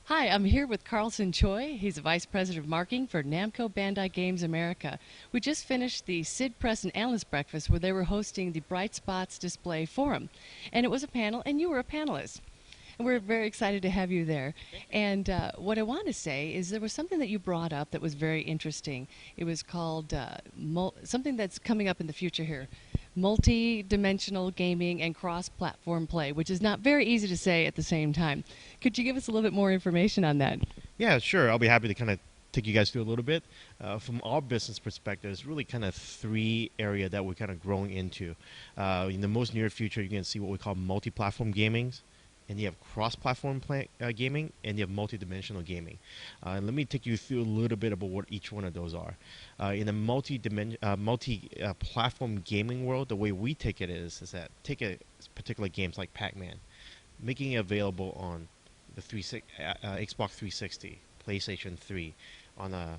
Hi, I'm here with Carlson Choi. He's a Vice President of Marketing for NAMCO Bandai Games America. We just finished the SID Press and Analyst Breakfast where they were hosting the BrightSpots Display Forum. And it was a panel, and you were a panelist. And we're very excited to have you there. And what I want to say is there was something that you brought up that was very interesting. It was called something that's coming up in the future here, multi-dimensional gaming and cross-platform play, which is not very easy to say at the same time. Could you give us a little bit more information on that? Yeah, sure. I'll be happy to kind of take you guys through a little bit. From our business perspective, there's really kind of three areas that we're kind of growing into. In the most near future, you're going to see what we call multi-platform gamings, and you have cross-platform gaming, and you have multi-dimensional gaming. Let me take you through a little bit about what each one of those are. In the multi-platform gaming world, the way we take it is that take a particular games like Pac-Man, making it available on the Xbox 360, PlayStation 3, on a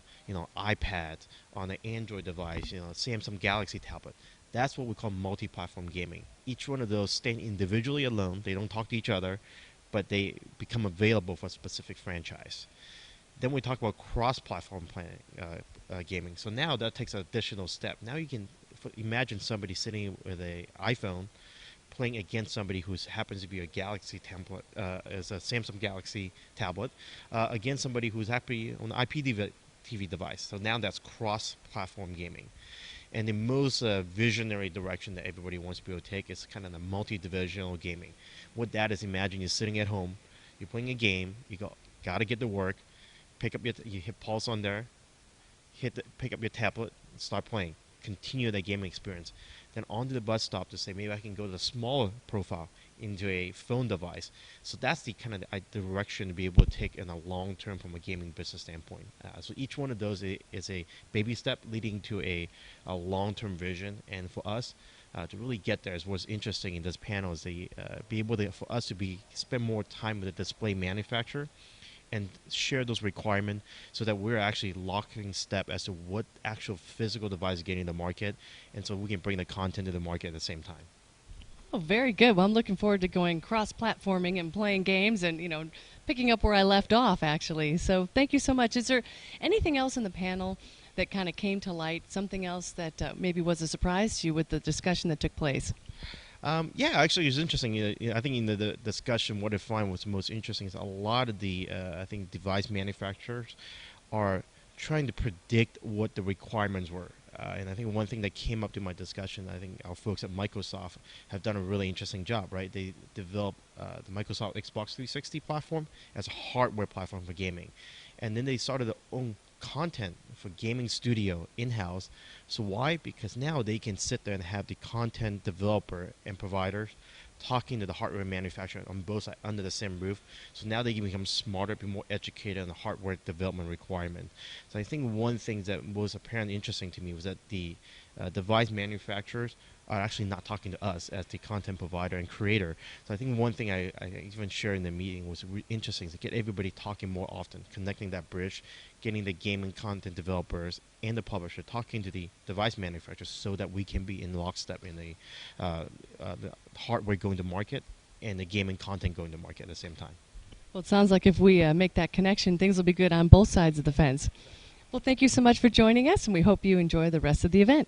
iPad, on an Android device, Samsung Galaxy tablet. That's what we call multi-platform gaming. Each one of those stand individually alone. They don't talk to each other, but they become available for a specific franchise. Then we talk about cross-platform gaming. So now that takes an additional step. Now you can imagine somebody sitting with an iPhone playing against somebody who happens to be a Galaxy tablet, as a Samsung Galaxy tablet, against somebody who's happy on an IPTV device. So now that's cross-platform gaming. And the most visionary direction that everybody wants to be able to take is kind of the multi-divisional gaming. What that is, imagine you're sitting at home, you're playing a game, gotta get to work, you hit pause on there, pick up your tablet, and start playing. Continue that gaming experience. Then onto the bus stop to say maybe I can go to the smaller profile into a phone device. So that's the kind of direction to be able to take in a long term from a gaming business standpoint. So each one of those is a baby step leading to a long term vision. And for us to really get there is what's interesting in this panel is be able to, for us to spend more time with the display manufacturer and share those requirements so that we're actually locking step as to what actual physical device is getting in the market, and so we can bring the content to the market at the same time. Oh, very good. Well, I'm looking forward to going cross-platforming and playing games and, picking up where I left off, actually. So thank you so much. Is there anything else in the panel that kind of came to light, something else that maybe was a surprise to you with the discussion that took place? Yeah, actually, it's interesting. I think in the discussion, what I find was most interesting is a lot of the, I think, device manufacturers are trying to predict what the requirements were. And I think one thing that came up to my discussion, I think our folks at Microsoft have done a really interesting job, right? They developed the Microsoft Xbox 360 platform as a hardware platform for gaming. And then they started their own content for gaming studio in-house. So why? Because now they can sit there and have the content developer and providers talking to the hardware manufacturer on both sides under the same roof. So now they can become smarter, be more educated on the hardware development requirement. So I think one thing that was apparently interesting to me was that the device manufacturers are actually not talking to us as the content provider and creator. So I think one thing I even shared in the meeting was interesting to get everybody talking more often, connecting that bridge, getting the gaming content developers and the publisher talking to the device manufacturers so that we can be in lockstep in the hardware going to market and the gaming content going to market at the same time. Well, it sounds like if we make that connection, things will be good on both sides of the fence. Well, thank you so much for joining us, and we hope you enjoy the rest of the event.